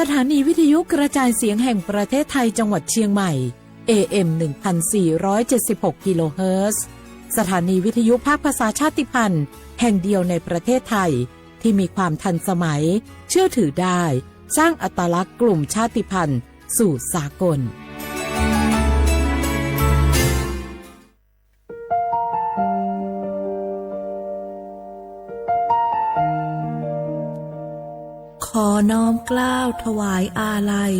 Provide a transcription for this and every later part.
สถานีวิทยุกระจายเสียงแห่งประเทศไทยจังหวัดเชียงใหม่ AM 1476 กิโลเฮิรตซ์สถานีวิทยุภาคภาษาชาติพันธุ์แห่งเดียวในประเทศไทยที่มีความทันสมัยเชื่อถือได้สร้างอัตลักษณ์กลุ่มชาติพันธุ์สู่สากลขอน้อมเกล้าถวายอาลัย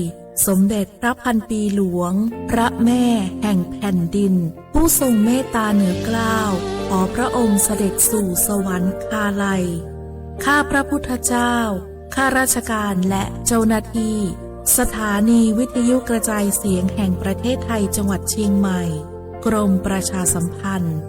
สมเด็จพระพันปีหลวงพระแม่แห่งแผ่นดินผู้ทรงเมตตาเหนือเกล้าขอพระองค์เสด็จสู่สวรรคาลัยข้าพระพุทธเจ้าข้าราชการและเจ้าหน้าที่สถานีวิทยุกระจายเสียงแห่งประเทศไทยจังหวัดเชียงใหม่กรมประชาสัมพันธ์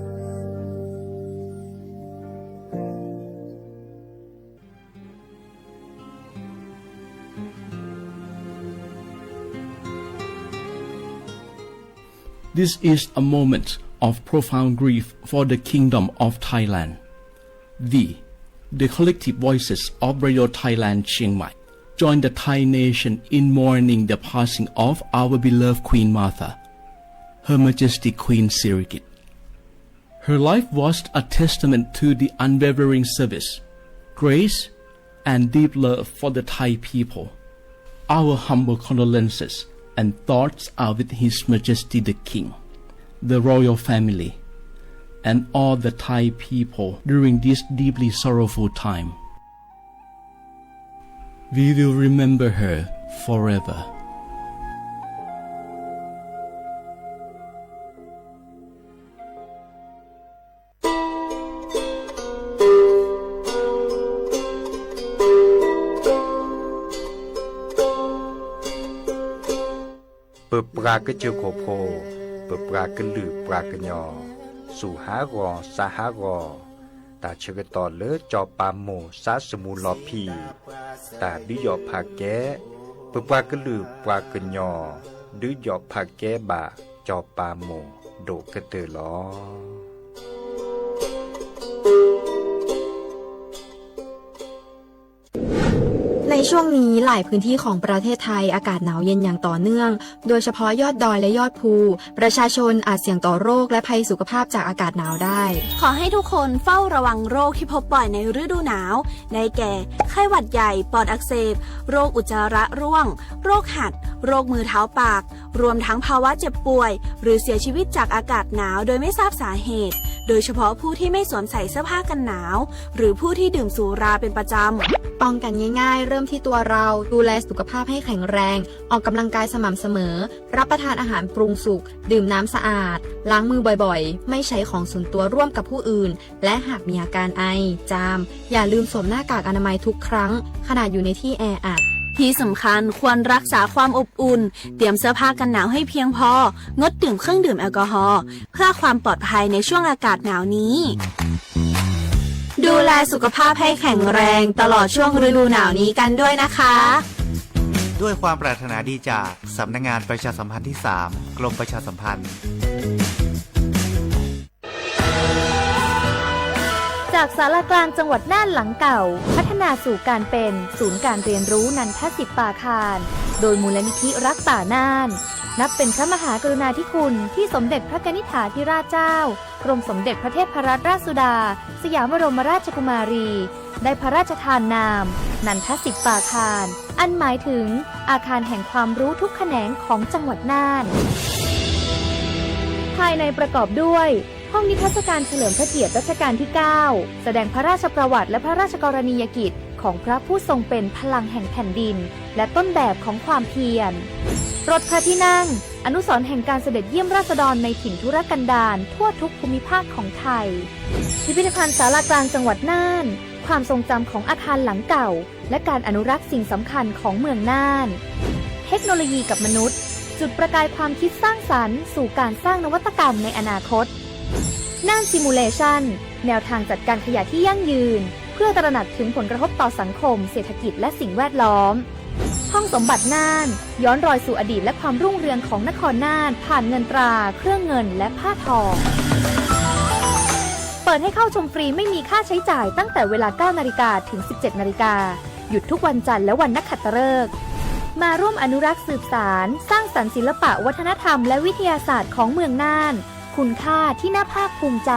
This is a moment of profound grief for the Kingdom of Thailand. The collective voices of Radio Thailand Chiang Mai join the Thai nation in mourning the passing of our beloved Queen Martha, Her Majesty Queen Sirikit. Her life was a testament to the unwavering service, grace, and deep love for the Thai people. Our humble condolences and thoughts are with His Majesty the King, the royal family, and all the Thai people during this deeply sorrowful time. We will remember her forever.เปิดปลากระเจียวโคโพเปิดปลากระลือปลากระยอสู่หากอสาหากอตาเชกตอเลอจอปามโมสาสมูลอพีตาดื้อยอผาแกเปิดปลากระลือปลากระยอดื้อยอผาแกบะจอปามโมโดกระเตอลอในช่วงนี้หลายพื้นที่ของประเทศไทยอากาศหนาวเย็นอย่างต่อเนื่องโดยเฉพาะยอดดอยและยอดภูประชาชนอาจเสี่ยงต่อโรคและภัยสุขภาพจากอากาศหนาวได้ขอให้ทุกคนเฝ้าระวังโรคที่พบบ่อยในฤดูหนาวได้แก่ไข้หวัดใหญ่ปอดอักเสบโรคอุจจาระร่วงโรคหัดโรคมือเท้าปากรวมทั้งภาวะเจ็บป่วยหรือเสียชีวิตจากอากาศหนาวโดยไม่ทราบสาเหตุโดยเฉพาะผู้ที่ไม่สวมใส่เสื้อผ้ากันหนาวหรือผู้ที่ดื่มสุราเป็นประจำป้องกันง่ายๆเริ่มที่ตัวเราดูแลสุขภาพให้แข็งแรงออกกำลังกายสม่ำเสมอรับประทานอาหารปรุงสุกดื่มน้ำสะอาดล้างมือบ่อยๆไม่ใช้ของส่วนตัวร่วมกับผู้อื่นและหากมีอาการไอจามอย่าลืมสวมหน้ากากอนามัยทุกครั้งขณะอยู่ในที่แออัดที่สำคัญควรรักษาความอบอุ่นเตรียมเสื้อผ้ากันหนาวให้เพียงพองดดื่มเครื่องดื่มแอลกอฮอล์เพื่อความปลอดภัยในช่วงอากาศหนาวนี้ดูแลสุขภาพให้แข็งแรงตลอดช่วงฤดูหนาวนี้กันด้วยนะคะด้วยความปรารถนาดีจากสำนักงานประชาสัมพันธ์ที่ 3 กรมประชาสัมพันธ์จากศาลากลางจังหวัดน่านหลังเก่าพัฒนาสู่การเป็นศูนย์การเรียนรู้นันทศิษย์ป่าคารโดยมูลนิธิรักป่าน่านนับเป็นพระมหากรุณาธิคุณที่สมเด็จพระกนิษฐาธิราชเจ้ากรมสมเด็จพระเทพรัตนราชสุดาสยามบรมราชกุมารีได้พระราชทานนามนันทศิษย์ป่าคารอันหมายถึงอาคารแห่งความรู้ทุกแขนงของจังหวัดน่านภายในประกอบด้วยห้องนิทรรศการเฉลิมพระเกียรติรัชกาลที่ 9แสดงพระราชประวัติและพระราชกรณียกิจของพระผู้ทรงเป็นพลังแห่งแผ่นดินและต้นแบบของความเพียรรถพระที่นั่งอนุสรณ์แห่งการเสด็จเยี่ยมราษฎรในถิ่นทุรกันดารทั่วทุกภูมิภาคของไทยพิพิธภัณฑ์ศาลากลางจังหวัดน่านความทรงจำของอาคารหลังเก่าและการอนุรักษ์สิ่งสำคัญของเมืองน่านเทคโนโลยีกับมนุษย์จุดประกายความคิดสร้างสรรค์สู่การสร้างนวัตกรรมในอนาคตน่านซิมูเลชันแนวทางจัดการขยะที่ยั่งยืนเพื่อตระหนักถึงผลกระทบต่อสังคมเศรษฐกิจและสิ่งแวดล้อมห้องสมบัติน่านย้อนรอยสู่อดีตและความรุ่งเรืองของนครน่านผ่านเงินตราเครื่องเงินและผ้าทองเปิดให้เข้าชมฟรีไม่มีค่าใช้จ่ายตั้งแต่เวลา 9 นาฬิกาถึง 17 นาฬิกาหยุดทุกวันจันทร์และวันนักขัตฤกษ์ มาร่วมอนุรักษ์สืบสานสร้างสรรค์ศิลปะวัฒนธรรมและวิทยาศาสตร์ของเมืองน่านคุณค่าที่น่าภาคภูมิใจ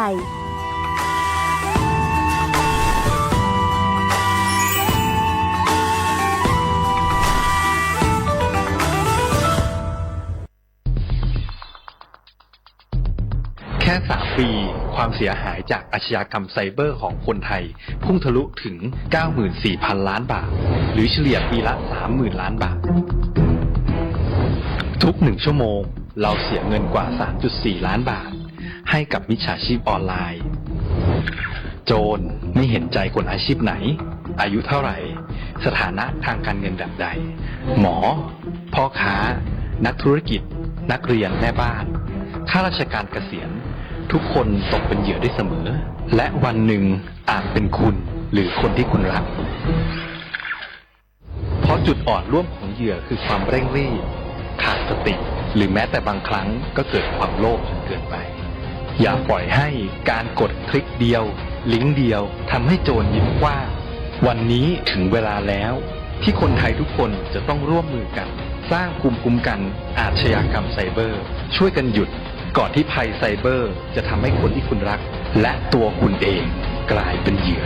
แค่3 ปีความเสียหายจากอาชญากรรมไซเบอร์ของคนไทยพุ่งทะลุถึง 94,000 ล้านบาทหรือเฉลี่ยปีละ 30,000 ล้านบาททุก1 ชั่วโมงเราเสียเงินกว่า 3.4 ล้านบาทให้กับมิจฉาชีพออนไลน์โจรไม่เห็นใจคนอาชีพไหนอายุเท่าไหร่สถานะทางการเงินแบบใดหมอพ่อค้านักธุรกิจนักเรียนแม่บ้านข้าราชการเกษียณทุกคนตกเป็นเหยื่อได้เสมอและวันหนึ่งอาจเป็นคุณหรือคนที่คุณรักเพราะจุดอ่อนร่วมของเหยื่อคือความเร่งรีบขาดสติหรือแม้แต่บางครั้งก็เกิดความโลภจนเกินไปอย่าปล่อยให้การกดคลิกเดียวลิงก์เดียวทำให้โจรยิ้มกว้างวันนี้ถึงเวลาแล้วที่คนไทยทุกคนจะต้องร่วมมือกันสร้างภูมิคุ้มกันอาชญากรรมไซเบอร์ช่วยกันหยุดก่อนที่ภัยไซเบอร์จะทำให้คนที่คุณรักและตัวคุณเองกลายเป็นเหยื่อ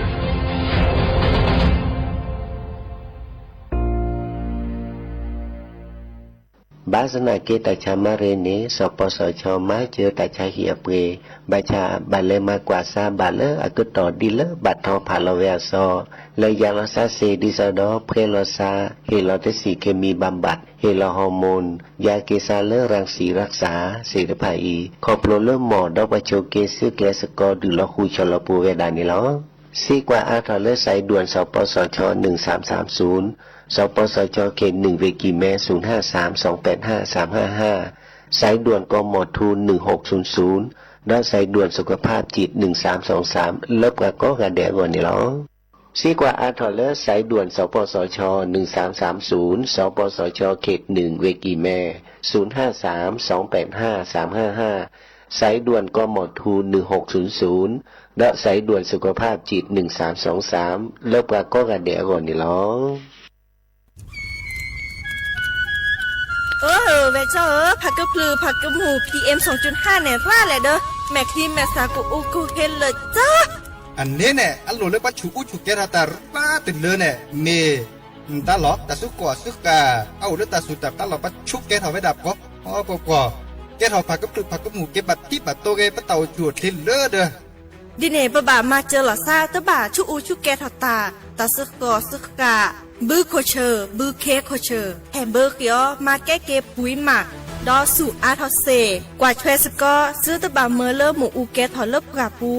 Basana kita camarene soposo choma je ta cha hiapwe baca balema kuasa bale akuto dile batho phalowe so le yalo sa se di so do phelo sa helo te si kemi bambat helo hormone ya ke sa le rang si raksa se de pai khoplo le mo do ba cho ke su ke sko du lo hu cholo pu we da ni lo si kwa a tho le sai duan soposo cho 1330สปสช.เขต 1 เวกิแม053285355สายด่วนกมทู1600และสายด่วนสุขภาพจิต1323ลบกับก็กระเดะก่อนนี่หรอซีกว่าอาทอเลสายด่วนสปสช1330สปสช.เขต 1 เวกิแม053285355สายด่วนกมทู1600และสายด่วนสุขภาพจิต1323ลบกับก็กระเดะก่อนนี่หรอเวเจ้าผักกระพลือผักกระหมู PM 2.5 เนี่ยว่าแหละเด้อแม่ครีมแม่สากูอูกูเห็นเลยจ้าอันนี้เนี่ยอันโหลเลยปัจจุฉุกเกราตาป้าติดเลยเนี่ยเมตาหลอตาสุกว่าสุกาเอาเรื่องตาสุดตาหลอปัจจุเกราไว้ดับก็อ๋อปอเกราผักกระพลือผักกระหมูเก็บบัตรที่บัตรโตเกปะเต่าจวดทิ้งเลยเด้อดิเน่บ่ามาเจอหล่อซาตะบ่าชุอูชุเกราตาตาสุกอสุกาบื้อโคเชอร์บื้อเคโคเชอร์แฮมเบอร์เกียวมาแก้เก็บปุ๋ยหมักดอสู่อาทอเซกว่าช่วยสกอซื้อตะบาเมอเลอร์หมูอูแกถอดเลิบกราปู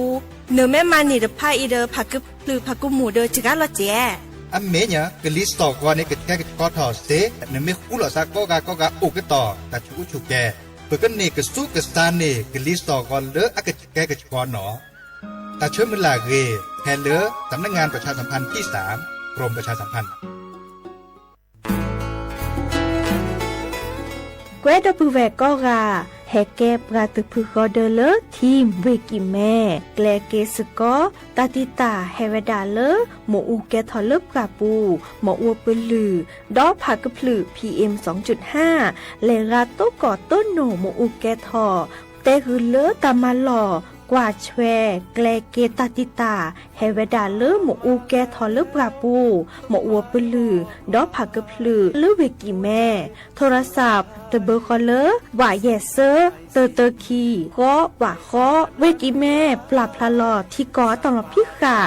เนื้อแม่มันนี่เดพายอีเดอผักกึบหรือผักกุหมูเดอจิกาลอเจอันเมียเนี่ยกลิสต์ก่อนเนี่ยแค่ก็ถอดเซเนื้อไม่คู่หล่อซาก็กาอุกต่อแต่ชุกแกเปิดกันเนี่ยก็สู้กับสตาร์เนี่ยกลิสต์ก่อนเลอะก็แกก็ก่อนหนอแต่ช่วยมันลาเกแทนเลอะสำนักงานประชาสัมพันธ์ที่3กรมประชาสัมพันธ์เกวดปูแวกก็กาแฮเก็บกาตุพึกอเดเลทีมเวกิแม่แกลเกสกอตาติตาเฮเวดาเลหมออูแกทอเลิบกาปูหมออัวปลือดอผักกะพลือ PM 2.5 เลราโตกอต้นโหนหมออูแกทอเตหือเลตามาหล่อกว่าแชแกลเกตาติตาเฮเวดาเลหมออูแกทอเลิบกาปูหมออัวปลือดอผักกะพลือเลเวกิแม่โทรศัพท์เตเบอร์คอเลอร์ว่าเยเซอร์เตอร์คีก็ว่าข้อเวกิแม่ปรับพลาลอที่กอตลอดพี่ขา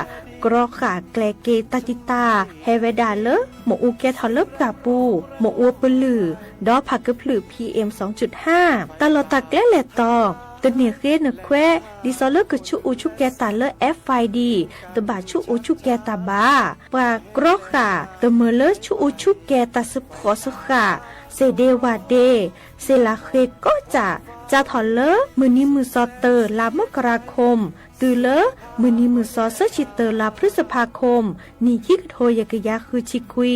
กรอขาแกลเกตาติตาเฮเวดาเลหมออูแกทอเลิบกาปูหมออัวปลือดอผักกะพลือ PM 2.5 ตลอดตะแกลแลตอตเนียเกนแควดิซอเลกชูอูชุแกตาเล FID ตบาชูอูชุแกตาบาปากรอขาตเมเลชูอูชุแกตาสปอสขาเซเดวาเดเซลาเคก็จะถอนเลมือนี้มือซอเตอร์ลามกราคมตือเลมือนี้มือซอเซชิเตอร์ลาพฤษภาคมนี่คิกโทยกยาคือชิคุย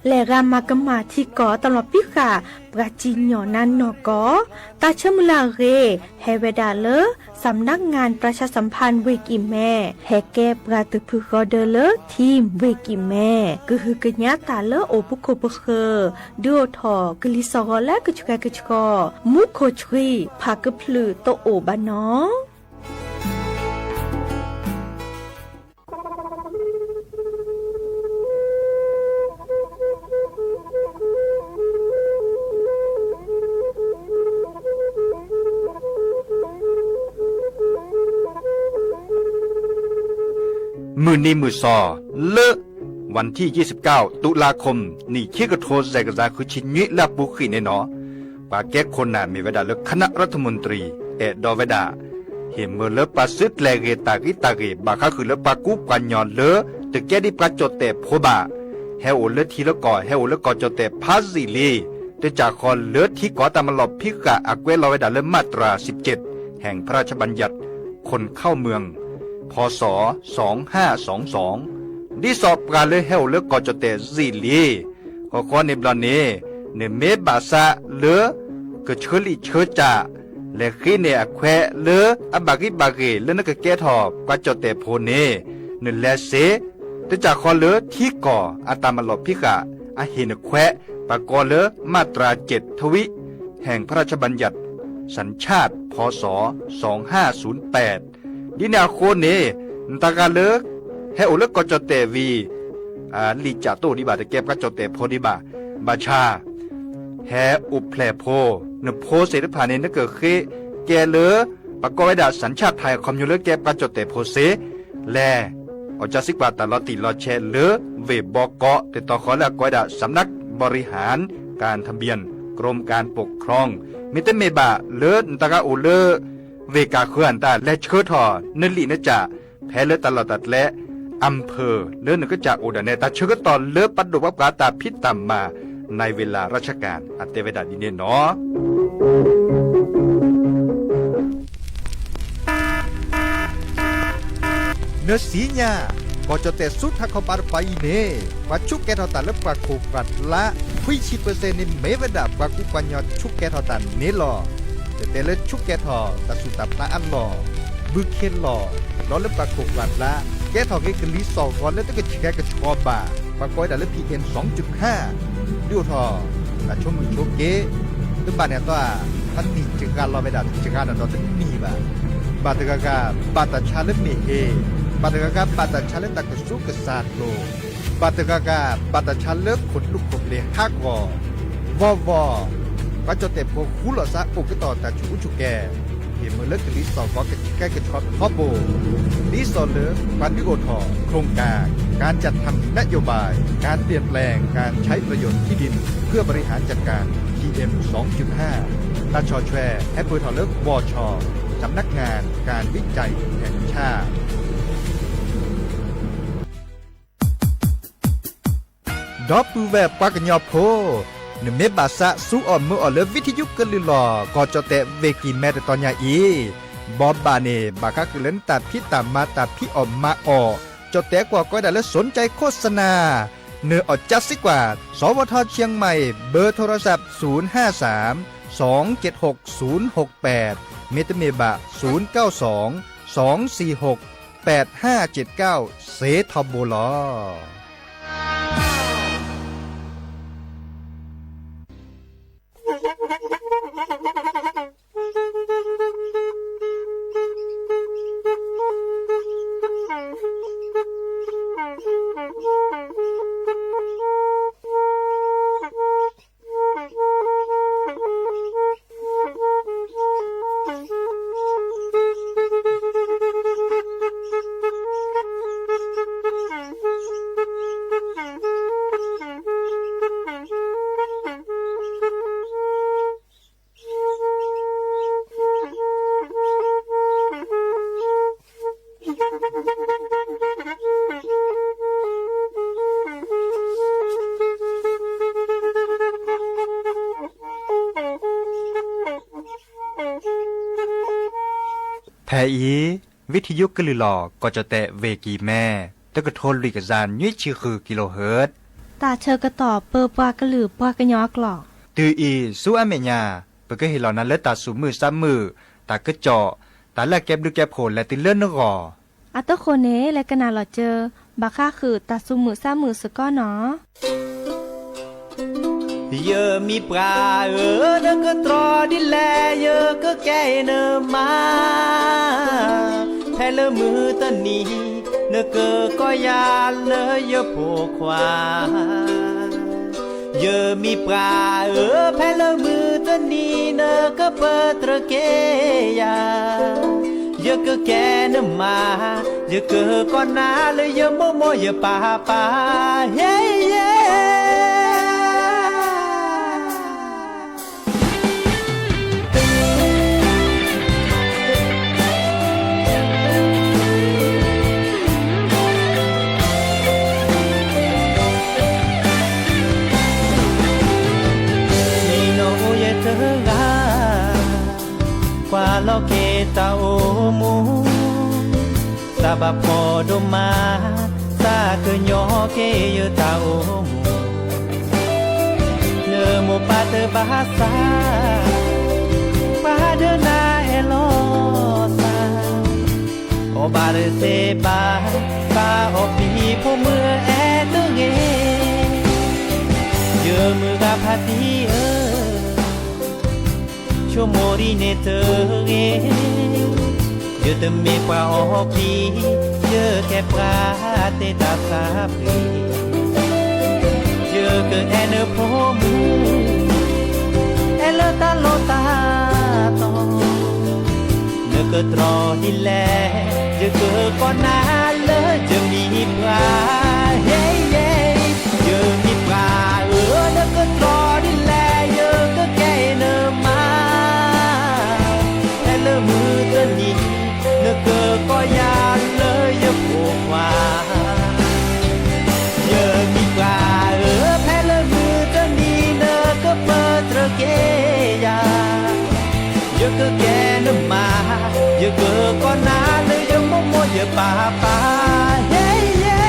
และรามากมาที่กอตลอดพิขาปราจิญญอนันนอกอตาเชมุลาเรเฮเวดาเลส สำนักงานประชาสัมพันธ์เวกิแม่แฮเก็บกาตุพึกอเดเลทีมเวกิแม่ก็คือกะญาตาเลโอปุโคปเคดูทอกลิซอและกะชกะกะชกอมุโคชรีพากะพลือโตโอบานอมือนี้มือซอเลอะวันที่ 29 ตุลาคมนี่คิกระโทษใจกระจาคือชินยิและบุขีในหนอปาแก้คนน่ะมีเวลาเลือกคณะรัฐมนตรีดอเวดาเห็นเมื่อเลือกปาซึกแลเกตากิตาเกบาคาคือเลือกปากุปัญญอนเลอะตึกแก้ดิปาจดแต่โพบาเฮโอเลือกทีละก่อเฮโอเลือกก่อจดแต่พาซิลีแต่จากคอนเลือกที่ก่อตามมาหลบพิกะอักเวลอเวดาเลือกมาตรา 17 แห่งพระราชบัญญัติคนเข้าเมืองพศ 2522ดิสอบการเลยเฮาเลือกก่อจดแต่ซิลีขอขอในบลาเนเนเมบาซาเลือกเชลิเชจ่าและขี้เนอแควเลืออบากิบาเกเลือนกแก่ทอบกว่าจดแต่โพเนเนแลเซแต่จากคอเลือที่ก่ออาตามลบพิกะอาเฮนแควปากอเลือมาตรา7ทวิแห่งพระราชบัญญัติสัญชาติพศ 2508ดินาโคเนตากาเลือกให้โอเลือกก่อจดแต่วีลีจ่าโตดิบาตะแก็บก็จดแต่โพดิบาบาชาแฮอุแพลโพนโพเสดผ่านเนเกิดเคแกเลอปกอยดาสัญชาติไทยคอมยูเลอร์แกบก็จดแต่โพเสแลอจาสิกว่าตลอดติลอแชเลอเวบอกเกาะติดต่อขอและกอยดาสำนักบริหารการทะเบียนกรมการปกครองมิเตเมบาเลอตากาโอเลอเวกาเคลื่อนตาและเชิดทอนลีนจ่าแพ้เลอตลอดตัดและอำเภอเลือนก็จากอุดรเนตาเชื่อตอนเลือปัดดุวับกาตาพิษตามมาในเวลาราชการอัตเตเวดาดินเนเนาะเนื้อสีญาก็จะแต่สุดทักเขาปาร์ไปเน่ว่าชุกแกทอตันและปากโคกัดละ20%นี่ไม่เวดาปากกุปัญญาชุกแกทอตันเนหรอแต่เลือชุกแกทอตัดสุดตับตาอันหล่อบึกเข็นหล่อล้อเลือปากโคกัดละแกทอเกกลีสองก่อนแล้วต้องแกกระชอบบ่าปากก้อยแต่ละ PM 2.5 ดูทอแต่ช่วงมือโชเกหรือบ้านเนี่ยตัวมันมีจังการรอไปดัดจังการดัดตัวนี้บ่าบาตกากาบาตชาเลเมเอบาตกากาบาตชาเลตะกสุกษาโลบาตกากาบาตชาเลขนลูกขบเลฮักวอก็จะเตะพวกคุลซะอุกต่อแต่ชูชุแกเห็นมือเลิกกลิสองก็แก้กระชอบพ่อโบลิสอนเลิกปันดิโอทอโครงการจัดทำนโยบายการเปลี่ยนแปลงการใช้ประโยชน์ที่ดินเพื่อบริหารจัดการ PM 2.5 ตาชอแชร์แอปเปิลทอเลิกวชสำนักงานการวิจัยแห่งชาติดอปูแวบปากญอโพหนึ่งเมบาสะสู้อ่อนมืออ่อนเลิวิทยุกันลือหล่อก็จะเตะเวกินแม่แต่ตอนยาอีบอบบาเนบาคักเล่นตัดพี่ตามมาตัดพี่ออกมาออกจะเตะกว่าก็ได้แล้วสนใจโฆษณาเนื้ออดจัดสิกว่าสวทเชียงใหม่เบอร์โทรศัพท์053 276 068เมตรเมบะ092 246 8579เซทอโบลอแพอีวิทยุกลือหลอก็จะแตะเวกีแม่ตะกะโทนลุยกะจานยี่ชื่อคือกิโลเฮิรตซ์ตาเชอกระต่อเปอปากระหลือปากระยอกหลอก ตืออีสู้อเมญาเปก็เห็นเหล่านั้นแล้วตาสูมือซ้ำมือตากระเจาะ แต่ละเก็บดูเก็บโผล่และติเลื่อนนึกก่อ อัตโตโคเนและกนาหลอเจอบาค่าคือตัดซุมือซ้ามือสก้อเนาะ เยอะมีปลาเนก็ตรอดิแลเยอะก็แก่เนมาแพ้เลมือตะนี้เนก็ยาเลยเยอะโผควาเยอะมีปลาแพ้เลมือตะนี้เนก็เปิดตระเกียเยอะก็แก่เนมาเยอะก็นาเลยเยอะโมโมเยอะป่าเฮ้เยlo que ta omu saba podo ma sa ke nyo ke yo ta omu ne mo pa te bahasa pa de na elo sa o ba de se ba o pi po mu e tu ge yo mu ga pa ti cho mori ne te ge yo te me pa o pi yo ke pra te ta sa pi yo ke ene po mu elo ta lo ta to ne ke tro di le yo ke ko na le yo mi pra hey hey yo mi pra ne ke tro di le yo ke ke ne maมือตะนี้เนก็ก็ยาเลยยะโผว่าเยอะมีกว่าแพ้เลยมือตะนี้เนก็เปิดตระเกียเยอะก็แกนมาเยอะก็นาเลยยะโมโมเยอะป่าเฮ้เย่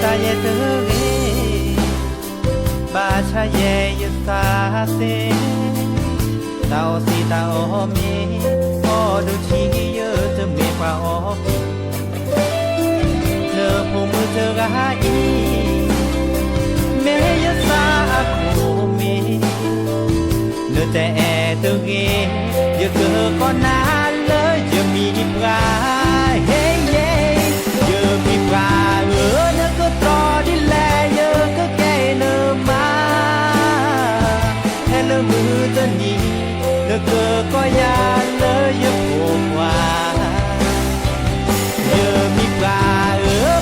ta ye te ge ba cha ye ye sa se ta o si ta o mi o du chi ye te me pa o le po mu te ga i me ye sa ko mi le te e te ge ye ke ko na le ye mi pra hey yeah ye mi praตรอดิแลเยอะก็แก่เนมาแค่ละมือตะนี้เนก็ยาเลยยะโผว่าเยอะมีปลา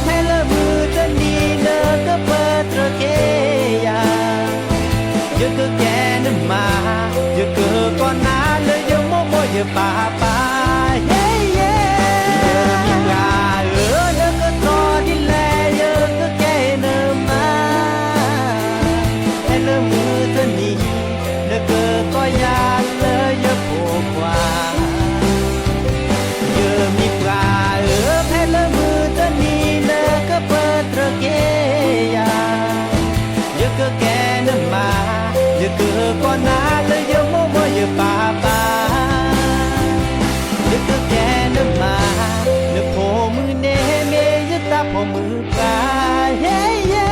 แค่ละมือตะนี้เนก็เปิดตระเกียเยอะก็แก่เนมาเยอะก็นาเลยยะโมโมเยอะป่าเฮ้เย่เยอะมีปลาเนก็ตรอดิแลมือตะนี้เนก็ยาเลยยะโผว่าเยอะมีปลาแพ้ละมือตะนี้เนก็เปิดตระเกียเยอะก็แกนมาเยอะก็นาเลยยะโมโมเยอะป่าเยอะก็แกนมาเนโผมือเนเมยะตาโผมือปลาเฮ้เย่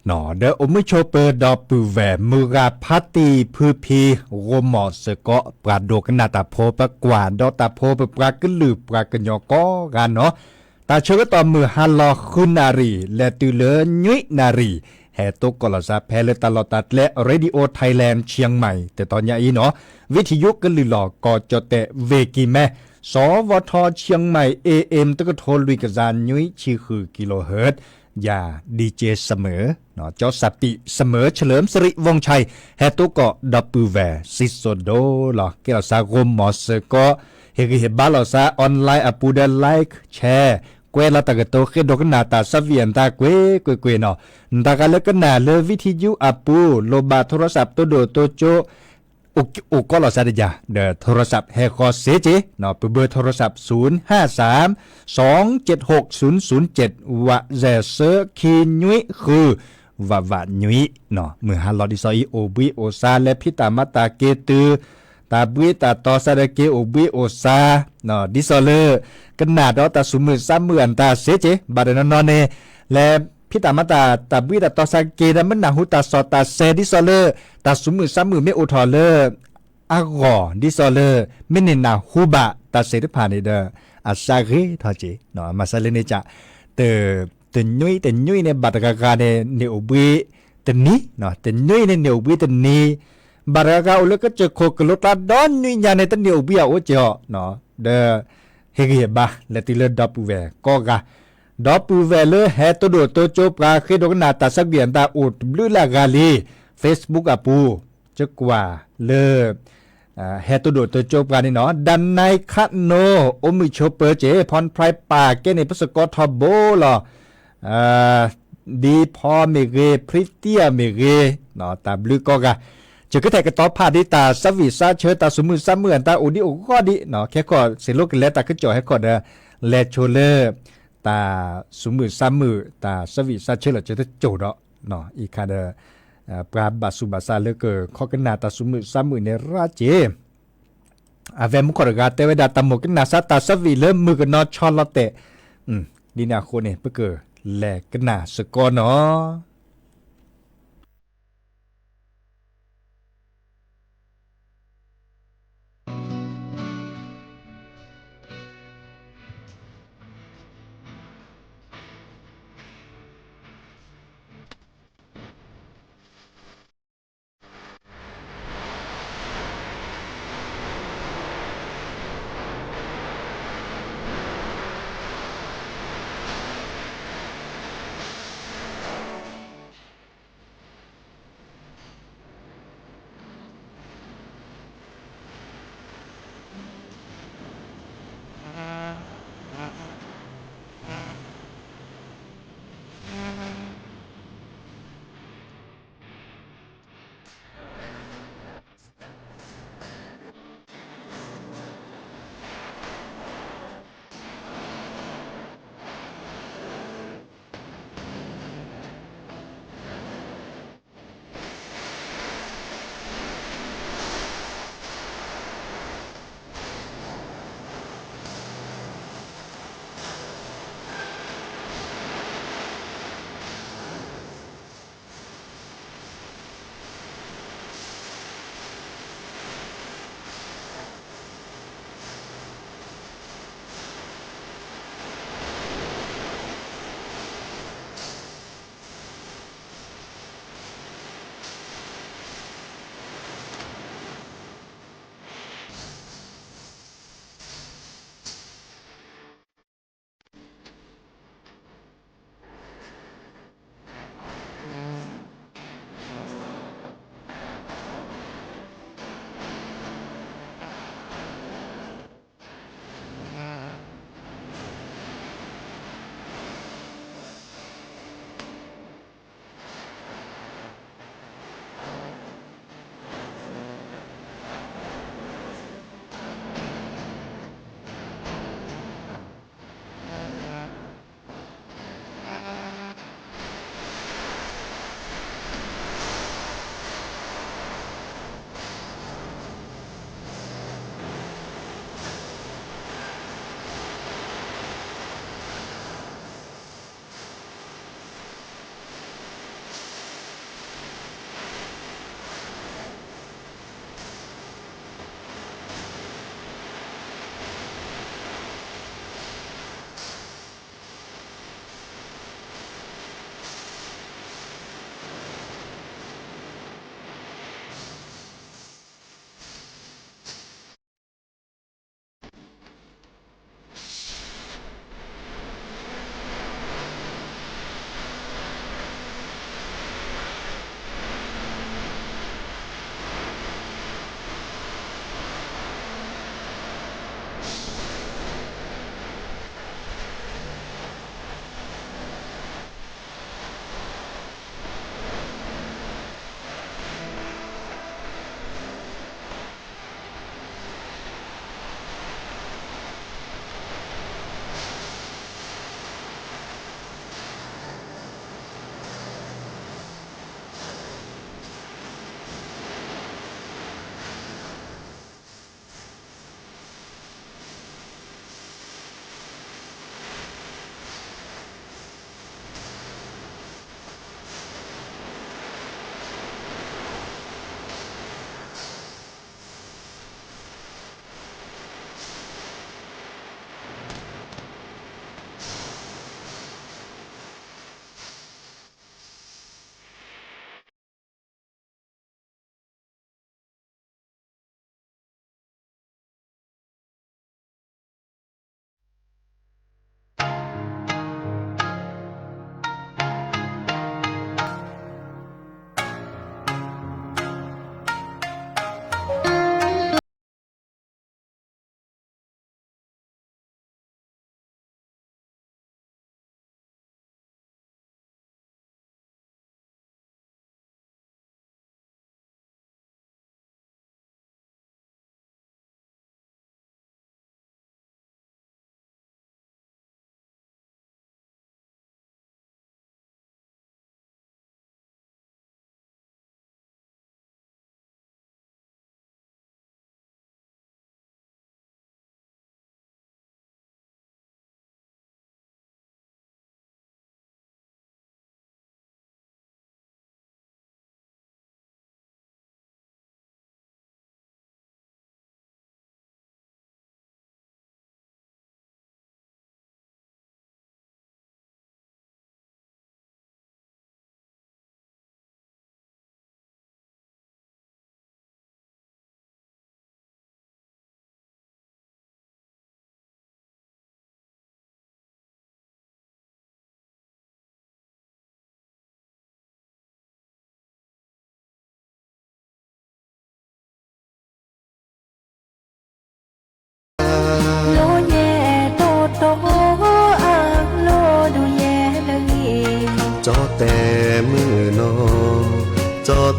หนอเดออมือโชเปอร์ดอปูแวมือราพัตตีพือพีโรมอสเกาะปราโดกนาตาโพปกวานดอตาโพปปรากึลือปรากญอกอกันเนาะตาเชก็ต่อมือฮัลลอคุนารีและตือเลยุยนารีแห่ตกกลซาแพเลตลอตัดและเรดิโอไทยแลนด์เชียงใหม่แต่ตอนนี้เนาะวิทยุกลือหลอกก็จะแต่เวกีแม่สวทเชียงใหม่ AM ตะกโทลุยกจานยุยชื่อคือกิโลเฮิรตซ์อย่าดีเจเสมอเนาะเจ้าสัตติเสมอเฉลิมสิริวงชัยแฮตุก็ดับปูแวซิโซโดหรอเกี่ยวสากรมมอสก็เฮกิเฮบาลอซาออนไลน์อปูดไลค์แชร์เกวลาตะกโตเคดกนาตาสเวียนตาเกวเนาะตากาเลกนาเลวิทยุอปูโลบาโทรศัพท์ตัวโดตัวโจอุก็ลอซาดยาเดโทรศัพท์แฮคอเซเจเนาะเบอร์โทรศัพท์053-276-007วะแซเซอร์คีนุยคือวะนุยเนาะมือฮัลโลดิซอยโอบิโอซาและพิตามาตาเกตือตาบุยตาตอซาดเกโอบิโอซาเนาะดิซอเลอร์ขนาดตาสุมือซ้ำมืออันตาเซเจบาดนอนเนและพิตามาตาตาบุยตาตอซาเกดมันนาหุตาซอตาเซดิซอเลอร์ตาสุมือซ้ำมือไม่โอทอเลอร์อากอดิซอเลอร์มินินาฮูบะตาเซดพานิเดออาซาเกทอเจเนาะมาซาเลเนจะเตนุยในบัตรกาเนเนอบุยตนี้เนาะเตนุยในเนอบุยตนี้บัตรกาอุลก็จะโคกลตาดอนนุยยาในตเนอบุยโอเจาเนาะเดเฮเกบาเลติเลดอปูเวก็กาดอปูเวเลแฮตโดโตโจปราเคดกนาตาสักเบียนตาอุดบลูลากาลี Facebook อปูจะกว่าเลแฮตโดโตโจปรานี่เนาะดันในคันโนอมิโชเปอร์เจพรไพรป่าเกในพสกอทโบลดีพอเมเกพริเตียเมเกเนาะตาบลูก็กะจะก็แต่กระตอบพาดิตาสวิซาเชตาสมุซ้ำเหมือนตาอุดิโอก็ดิเนาะแค่ก็เสโลกแล้วตาขึ้นจ่อให้ก่อนแลโชเลอร์ตาสมุซ้ำมือตาสวิซาเชลจะโจดเนาะอีกคาเดปราบาสุบาซาเลเกอร์ข้อกันนาตาสมุซ้ำมือในราเจอาเวมุขรกาเตวดาตามกันนาซาตาสวิเลมือกันนอชอลเตดีนาโคเนเปเกอร์แลกันนาสกอเนาะ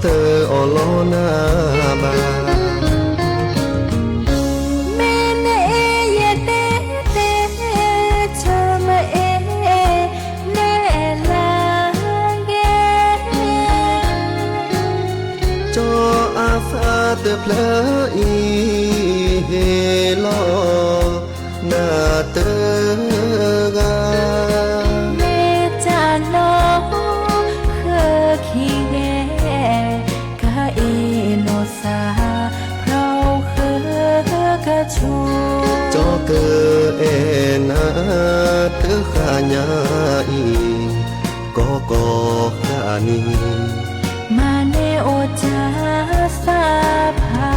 เธออโลนาบาเตเพลอีเฮลอนาเตกาเมจานอเคคีเงกะเอโนซาเพราเคกะชูจอเกเอนาเตขะญาอีก็ขะนีมาเนโอจาสาภา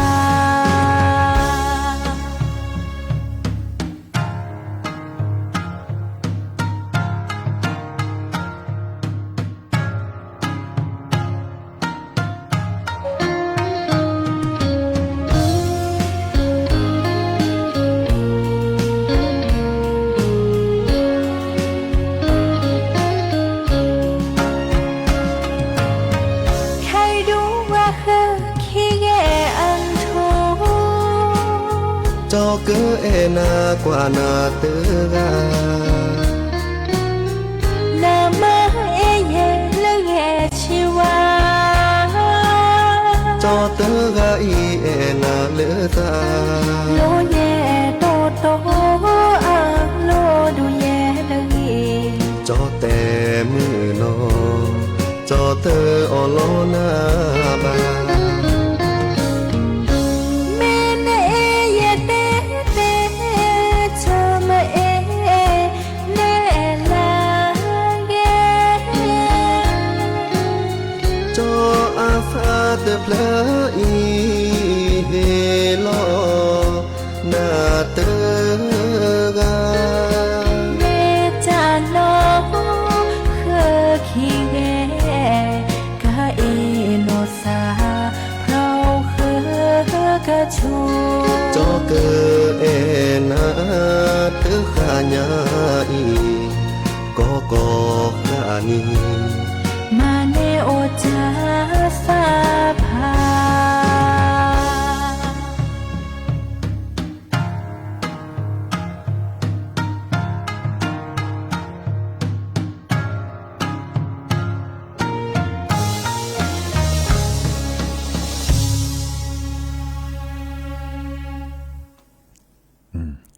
จอเกเอนากว่านาเตกานามาเอเยละเงชิวาจอเตกาอีเอนาเลตาโลเยโตโตอาโลดูเยละเงจอแต่มือนอจอเตอโลนาบาเตเพลอีเฮลอนาเตกาเมจานอเคคีเงกะเอโนซาเพราเคกะชูจอเกเอนาเตขะญาอีก็ขะนีมาเนโอจาสาภา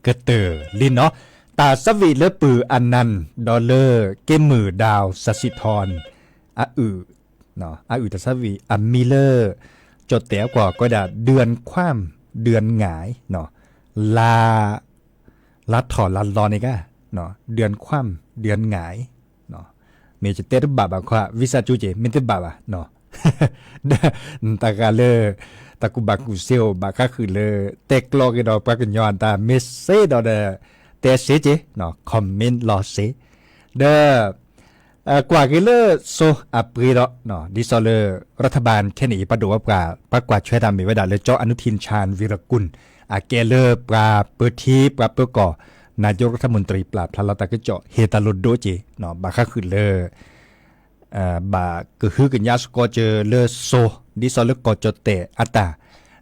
กระเตอลินเนาะตาสวีเลปืออันนันดอลเลอร์เกมมือดาวสสิธรอาอือเนาะอาอือตาสวีอัมมิเลอร์จดแต้วกว่าก็ได้เดือนคว่ำเดือนหงายเนาะลาถอดลารอนนี่ก็เนาะเดือนคว่ำเดือนหงายเนาะเมจะเตตบาบะควาวิซาจูเจมิเตบาบะเนาะตากาเลตะกุบักกุเซลบาก็คือเลเตกลอกดอกปากยอนตาเมสเซดอเดเตเซเจเนาะคอมเมนต์ลอเซเดกว่ากิเลโซอัปรีดอเนาะดิซอเลรัฐบาลแค่นี้ประดูว่าปรากว่าช่วยทำมีไว้ได้เลยเจาะอนุทินชาญวีรกุลอาเกเลปราเปิดทีปราเปิดก่อนายกรัฐมนตรีปราบพลาตะกเจาะเฮตาลุดโดเจเนาะบาก็คือเลบาก็คือกันยาสกอเจเลโซดิซอเลกอจเตอัตา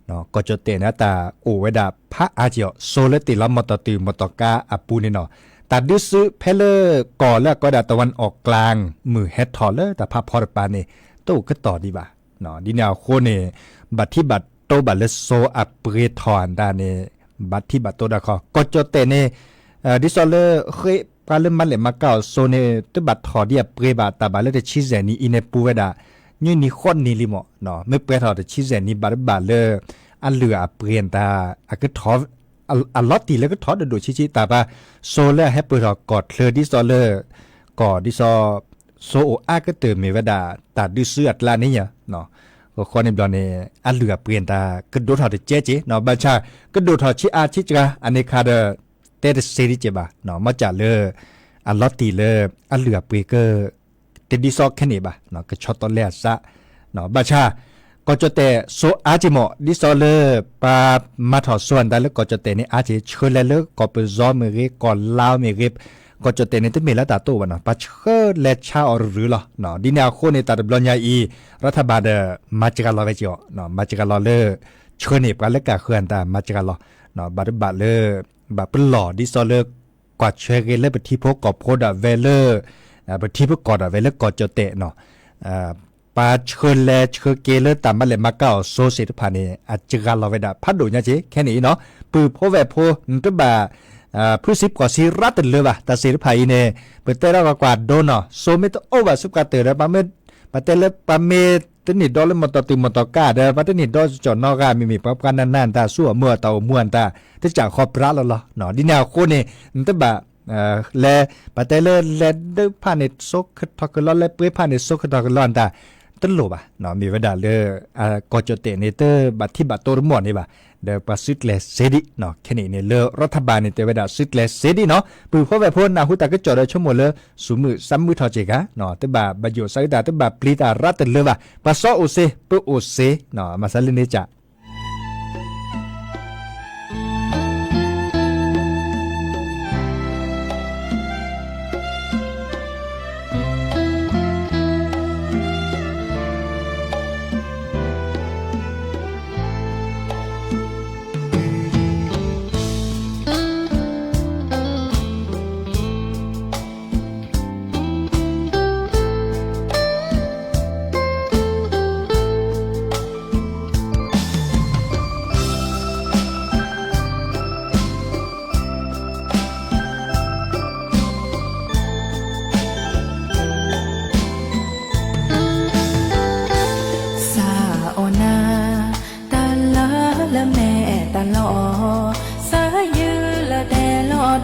เนาะกอจเตนะตาโอเวดาพระอาเจาะโซเลติลามอตตือมอตกาอปูนี่เนาะตัดดิซึเพลก่อแล้วก็ดาตะวันออกกลางมือเฮดทอเลแต่พาพอดปานี่โตก็ต่อดีบ่าเนาะดิแนวโคเนบัตที่บัตโตบัตเลโซอัปเปรทอนดาเนบัตที่บัตโตดาคอกอจเตเนดิซอเลเคยปาเลมันเลมาเก่าโซเนตบัตทอเดียเปรบาตาบาเลเดชิเซนีอินเนปูเวดานี่นี่คนนี่ลิโมเนาะไม่เปรทอเดชิเซนีบาบาเลอันเหลือเปลี่ยนตาอะก็ทออัลลอตตีแล้วก็ทอดโดดชิตาปาโซเลอร์ให้เปิดกอดเคลดิซอเลอร์กอดดิซอโซโออาก็เติมเมวดาตัดดิเสือดลานี่เนาะก็คนในบลอนเนอันเหลือเปลี่ยนตากระโดดถอดเจ๊เนาะบัญชากระโดดถอดชิอาชิจราอันนี้คาเดเตเดเซริเจบาเนาะมาจากเลออัลลอตตีเลออันเหลือเปเกอร์เตดิซอแค่นี้บาเนาะก็ช็อตตอนแรกซะเนาะบัญชาก็จะแต่โซอาจิโมดิซอเลอร์ปามาถอดส่วนได้แล้วก็จะแต่นี่อาจิช่วยแล้วก็เปิดซอมเมริก่อนลาวเมริ ก็จะเตในตเมละตาโตวะเนาะปะเชอและชาอหรือล่ะเนาะดิแนวโคในตาดบลอนยาอีรัฐบาลมาจิกาลอเวจิอเนาะมาจิกาลอเลเชเนปกันและกะเคือนตามาจิกาลอเนาะบาดบาเลบาเปหล่อดิซอเลกว่าเชเกเลปที่พกกอบโพดเวเลปที่พกกอดเวเลกอจะเตเนาะปาเชแลเชเกเลตามมาเลมาเก้าโซเซตพานีอาจิกาลอเวดาพัดดูเนี่ยจีแค่นี้เนาะปือโพแวโพนตบาผู้สิบกว่าสิรัตเลยว่ะแต่สิรภายเนี่ยเปิดเตระกว่าโดนอ่ะโซเมตโอว่าสุกาเตระปาเมปาเตเลปาเมตนิดดอลมอตติมอตกาเดปาเตนิดดอจอนนอกามีปรับกันนานๆตาสั่วมัวเตาม่วนตาที่จากขอบพระแล้วล่ะเนาะดิแนวโคนี่นตบะแลปาเตเลแลเดพานิซกทอกลอนแลเปพานิซกทอกลอนตาตลบะเนาะมีเวลาเลยกอจเตเนเตอร์บัตที่บัตโตรมอนนี่บ่เดปาซิตเลเซดิเนาะแค่นี้เนี่ยเลรัฐบาลเนี่ยเตเวดาซิตเลเซดิเนาะปือเพราะแบบพ้นนาหุตาก็จอดได้ชั่วโมงเลยสูมือซ้ำมือทอเจกะเนาะแต่แบบประโยชน์สักแต่แต่แบบปลีตารัตเลยว่ะปาซอโอเซเปโอเซเนาะมาซาลินเนจ่า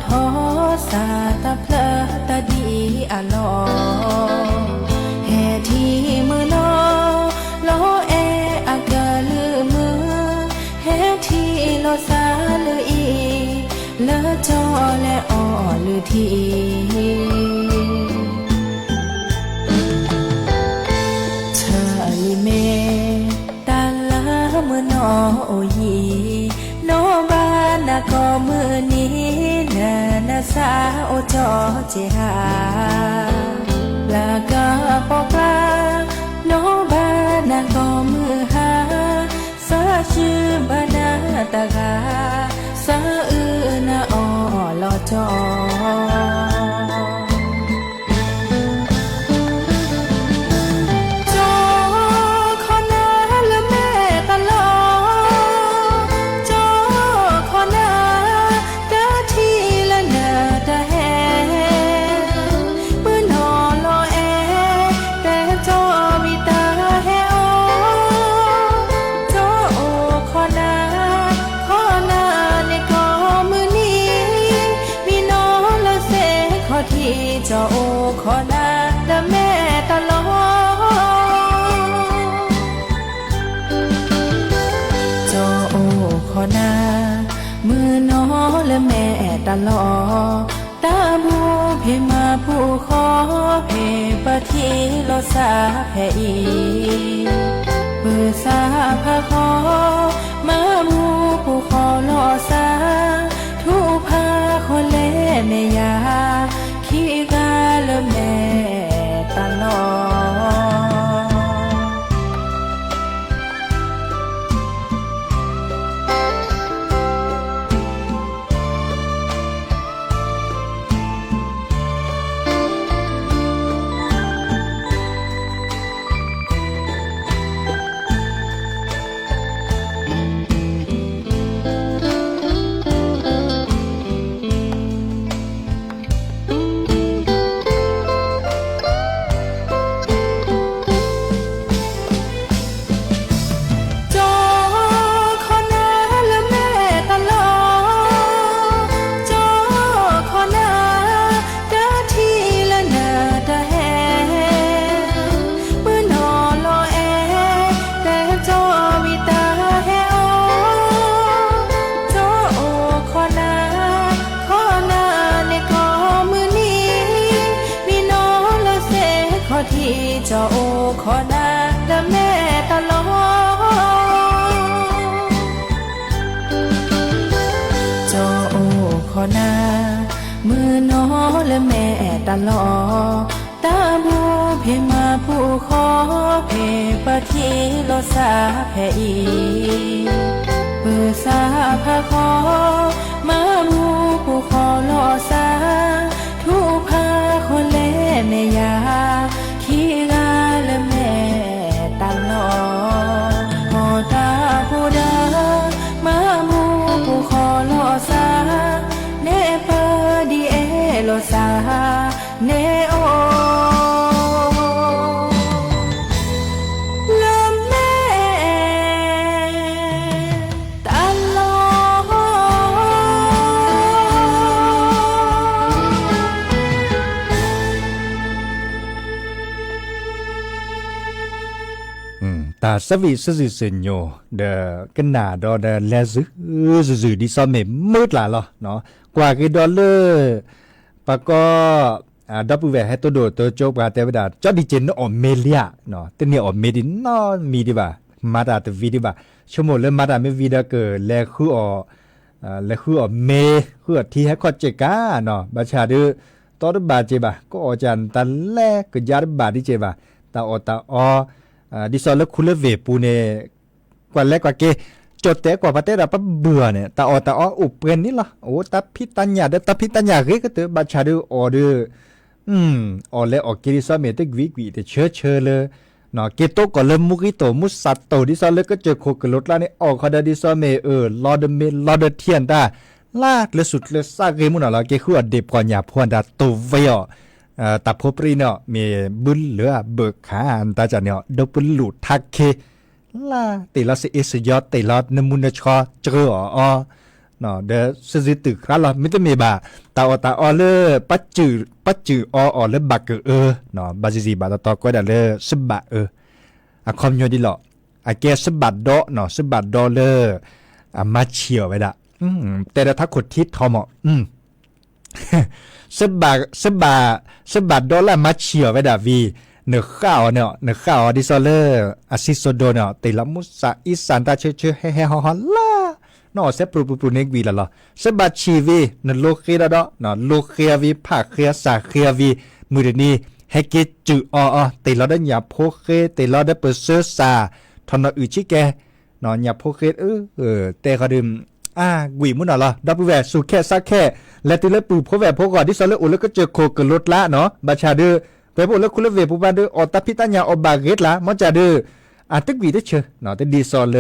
ทอสาตาเพลตาดีอะลอแห่ที่มือนอลอแออากาลือมือแห่ที่ลอสาลืออีเลอจอและอ้อลือทีเธอลิเมตาลามือนอโอยีโนบานาก็มือนี้นาสาโอจอเจหาลากาปอกลาโนบานาก็มือหาสาชื่อบานาตากาสาอือนาออลอจอจอโอขอนาดาแม่ตลอจอโอขอนามือน้อและแม่ตลอตาบูเพมาผู้ขอเพปะทีโลสาแผ่อีเปิดสาพาขอมาบูผู้ขอโลสาทุพาคนเล่แม่ยาขี้กาละแม่ตลอที่จอโอขอนาดาแม่ตลอจอโอขอนา มือน้อและแม่ตลอดตาบูเพมาผู้ขอเพปะทีโลสาแผ่อีเปิดสาพาขอมาบูผู้ขอโลสาทุพาคนเล่เนยาขี้กาและแม่ตลอดพอตาผู้ดามาบูผู้ขอโลสาเนปาดีเอโลสาเนโอตาสวีสสิเซญโยเดกันนาดอเดเลซึดิซอมเมมืดล่ะเหรอเนาะกว่ากี่ดอลลาร์ปะก็ดับเบิลให้ตัวโดตัวโจบาเตวดาจอดิเจนออเมเลียเนาะแต่เนี่ยออเมดินนอมีดิบามาดาตวีดิบาชั่วโมงเลยมาดาไม่วีดาเกแลคืออเมคือที่ให้ข้อเจกาเนาะบาชาดือตอดบาเจบาก็อาจารย์ตันแลก็ยาดบาดิเจบาตาอดิซอลคุเลเวปูเนกว่าแรกกว่าเกจดแต่กว่าประเทศเราปะเบื่อเนี่ยตาอุปเปนนี่ล่ะโอ้ตาพิตัญญาเดตาพิตัญญาเกก็เตบาชาดูออเดอร์ออเลออกเกดิซอเมตกวิเตเชเลยเนาะเกโตก็เริ่มมุกิโตมุสัตโตดิซอลก็เจอโคกรถละนี่ออกคาดดิซอเมลอเดเทียนตาลากเลสุดเลซาเกมุน่ะละเกคือเดบก่อนอย่าพวนดาโตเวอตับพปรีเนาะมีบุญเหลือเบิกขาอันตาจาเนี่ยดบุญหลุดทักเคล่าติลาสิเอสยอดติลาดนมุนชอเจอเนาะเดสซิตึกคราละมิตรเมบาตาเลปัจจือเลบักเเนาะบาซิบาตอก็ได้เลสบะอะคอมโยดิลอะเกสบัดดอเนาะสบัดดอเลมาเชียวไว้ละแต่ถ้าขดทิศทอมสบาดอลลาร์มาเชียวไว้ดาวีเนื้อข้าวดิซอเลอร์อาซิโซโดเนาะติลามุสาอิสันตาเชเฮฮอลล่าเนาะเซปรูเนกวีละล่ะสบาชีวีเนโลเคดาดอเนาะโลเควีภาคเคสาเควีมือนี้เฮเกจือติลาดญาโพเคติลาดเปเซอร์ซาทอนอุชิแกเนาะญาโพเคแต่เขาดื่มกุยมุนน่ะดับแวสุแค่ซักแค่และติเลปูพแวพก่อนที่ซอเลอุลก็เจอโคกรถละเนาะบาชาเดอไปพวกแล้วคุเลเวปูบาเดออตาพิตัญญาอบาเกตละมอจาเดอตึกวีได้เชเนาะแต่ดีซอเ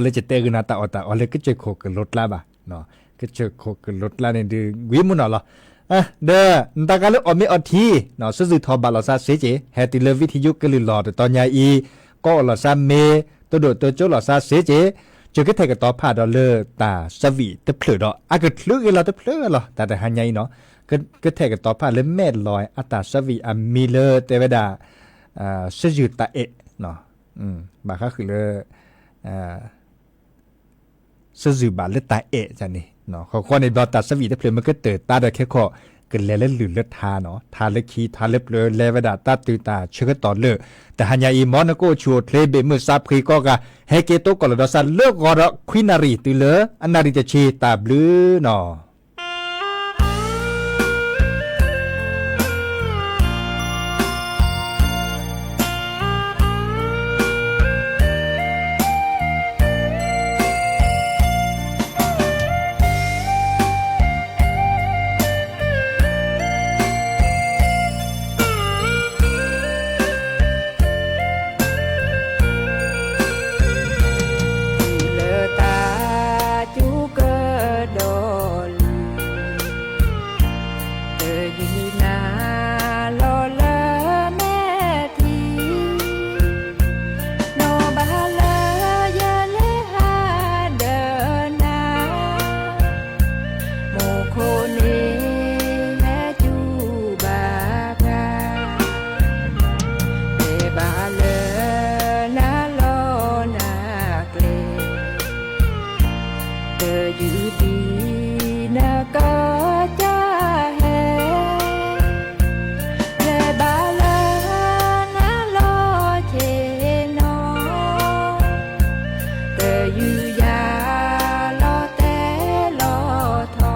ลจะเตกนาตาออเลก็เจอโคกรถละบาเนาะก็เจอโคกรถละเนี่ยดืกุยมุนน่ะเด้อตากาเลอมีอทีเนาะซื่อทอบาลอซาเซเจเฮติเลวิทยุกะลิลอดตอนยาอีก็ลอซาเมตัวโดตัวโจลอซาเซเจจะก็เทกต่อผ่าดอลเลอร์ตาสวีตะเพลือดอากึดลึกเราตะเพลือหรอแต่หันใหญ่เนาะก็เทกต่อผ่าเลยแม่ลอยอัตาสวีมีเลอร์เตวดาสยุตาเอเนาะบาค่าคือเลสยุบาเลตาเอจันนี่เนาะข้อในบอตาสวีตะเพลือมันก็เติร์ตาได้แค่ข้อกันแล้วหรือเลือดทาเนาะทาเล็กขี้ทาเล็บเลยเลวดาตาตือตาเชื่อต่อเลยแต่หันยาอีมอนก็ชัวเทเบมือซาพรีก็กะเฮเกโตก็ลดซาเลิกกอร์ควินารีตือเลยอันนาริจะชีตาบลือเนาะ อยู่ยาลอแต่ลอทอ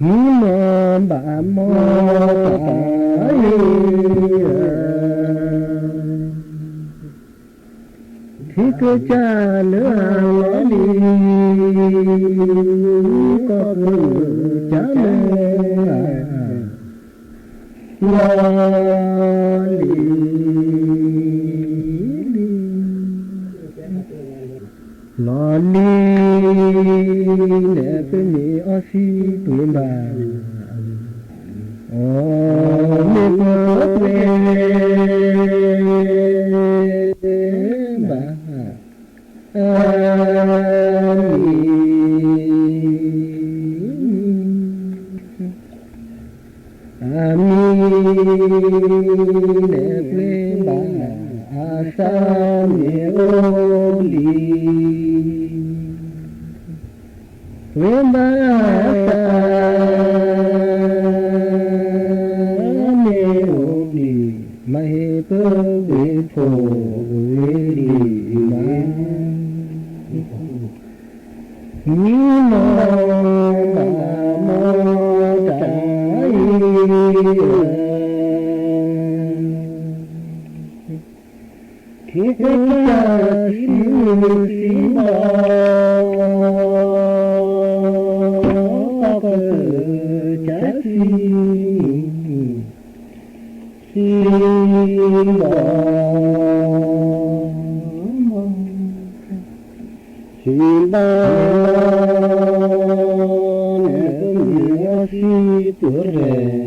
mơ bà mơ khi cơ cha nữa lẽ đi có cơ cha lo li nè cái mi ở si tuổi bà mẹ bố mẹ bà nè quê bà sa mẹ ô li quê bà sa mẹ ô li mai bơ quê phô quê li mà như mơ bà mơ trái khi cha siêu bò cha siêu bò nè si tuổi rẻ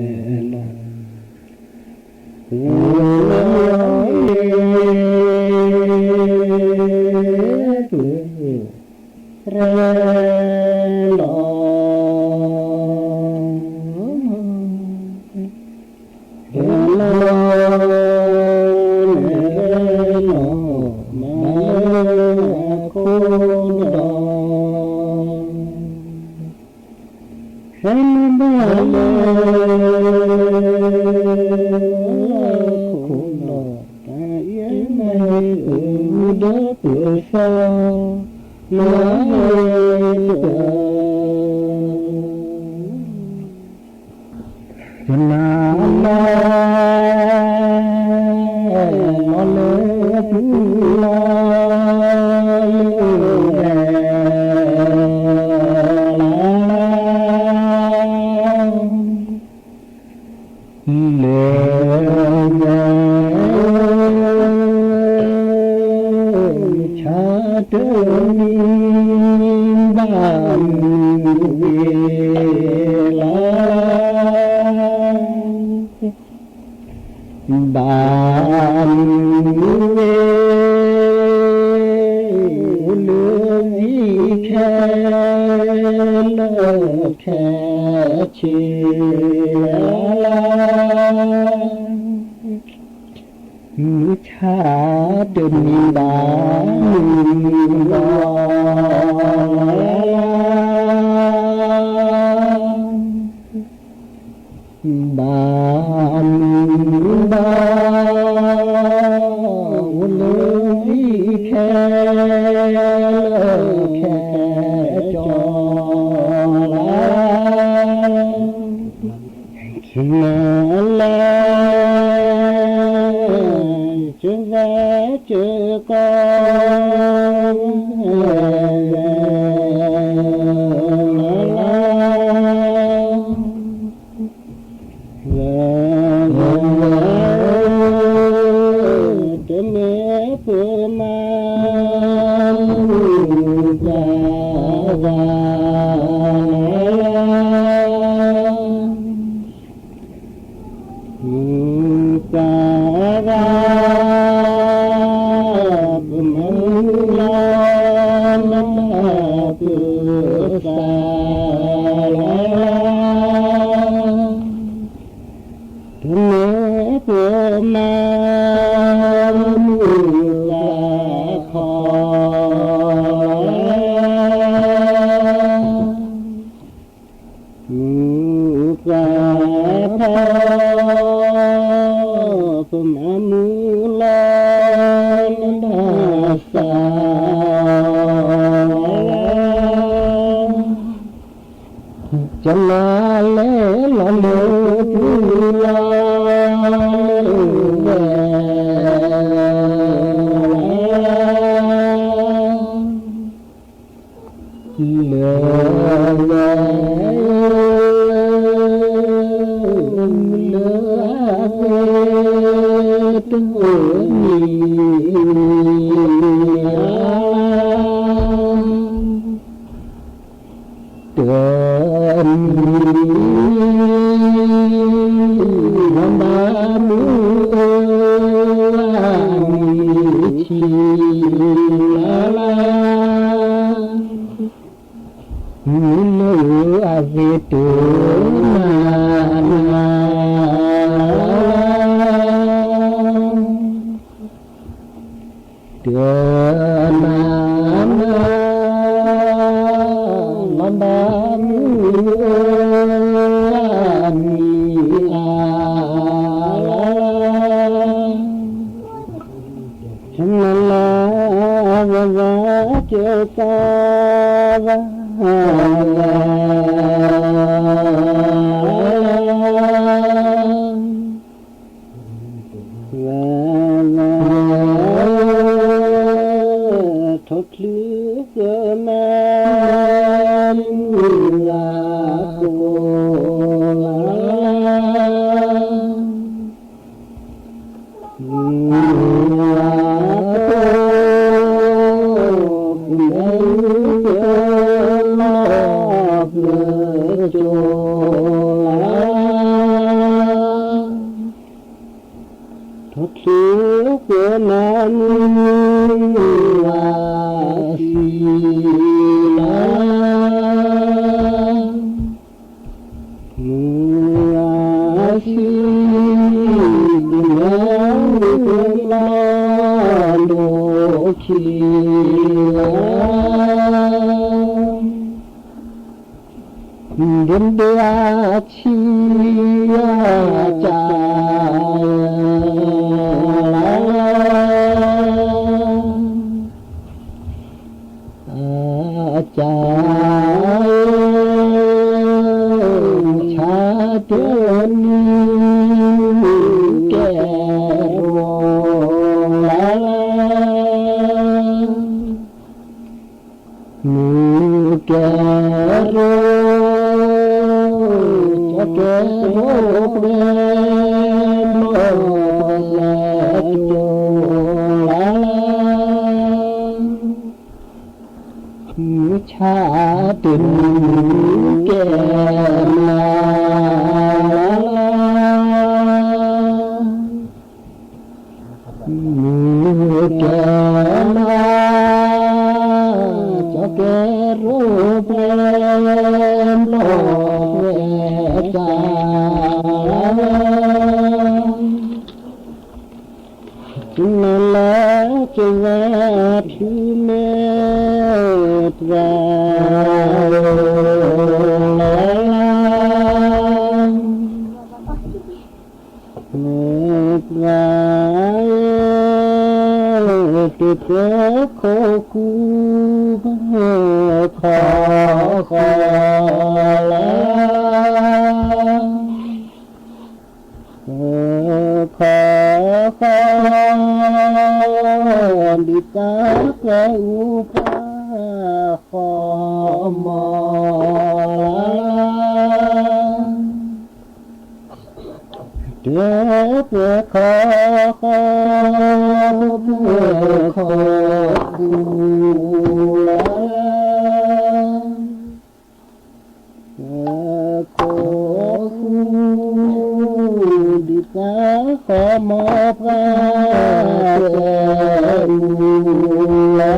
จะมาแล้วละโมพุลาเลชาตินแก่มาแก่มาจะแก่รูปเป็นโลกเวทานั่นแหละจะแวดที่เมตตาติดโคกูขอแล้วขอดิตาแกอุปาขอมอเดือดขอกูแล้วขอกูดิตาขอมอพระเจ้า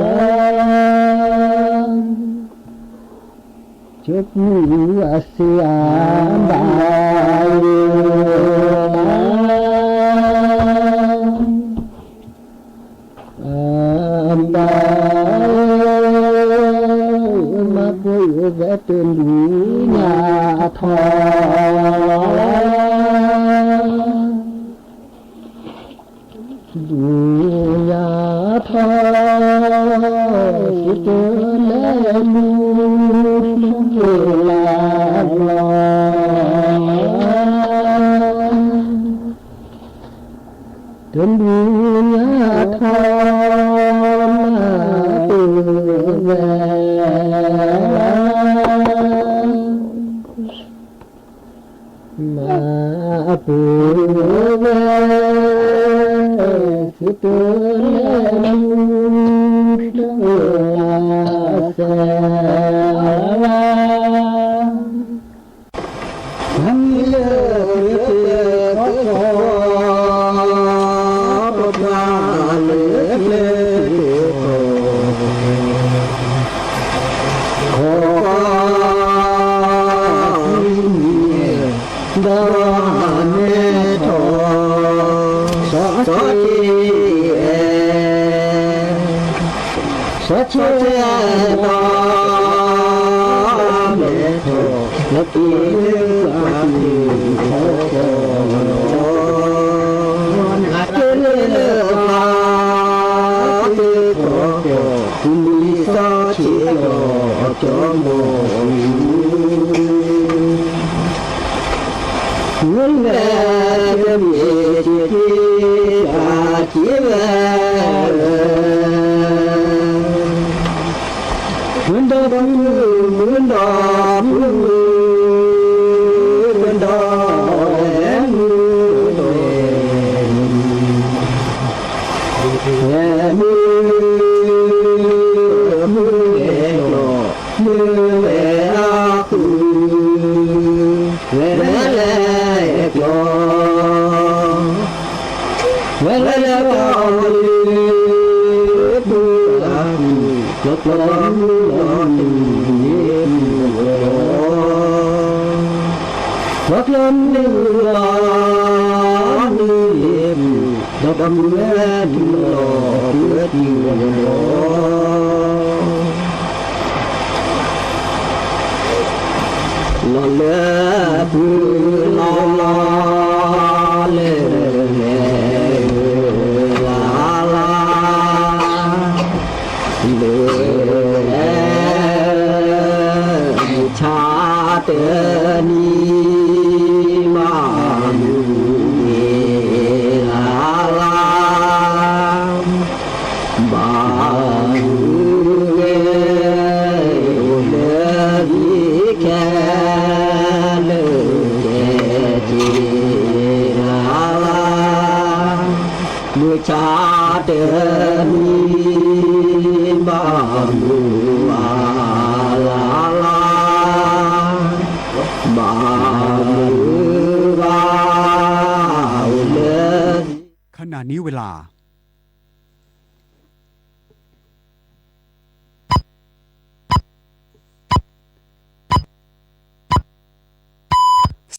จบอาเซียนบายบายมาคุยกับตุนญาทดูญาทสิเจอแล้วมูลา มาปูเวคิดเล่นเดือเสวาทำเลือกขอปลาเลือกเลือกขอดอนเมทอสอชีสอชีดอนเมทอและกีสามีขออาจจะเลือกมาที่ขอคุณมีสอชีดอจอมเงินแม่จะมีจิตอาชีพเงินดอกเงินดอกเงินดอกแม่มือแม่หล่อมือแม่อาคูแม่แล่กลอแม่แล่กลอปูอาคูกลอลอตีวักลมหนึ่งลอหนึ่งดอกมือที่ลอเพื่อที่ลอลอเลือผู้ลอลอเลือลาลาเลือชาเตนีมาลาลาบาเวเลือแค่เลือจีลาลาเมื่อชาเตนีมาลาลาบาเลือ ขณะนี้เวลา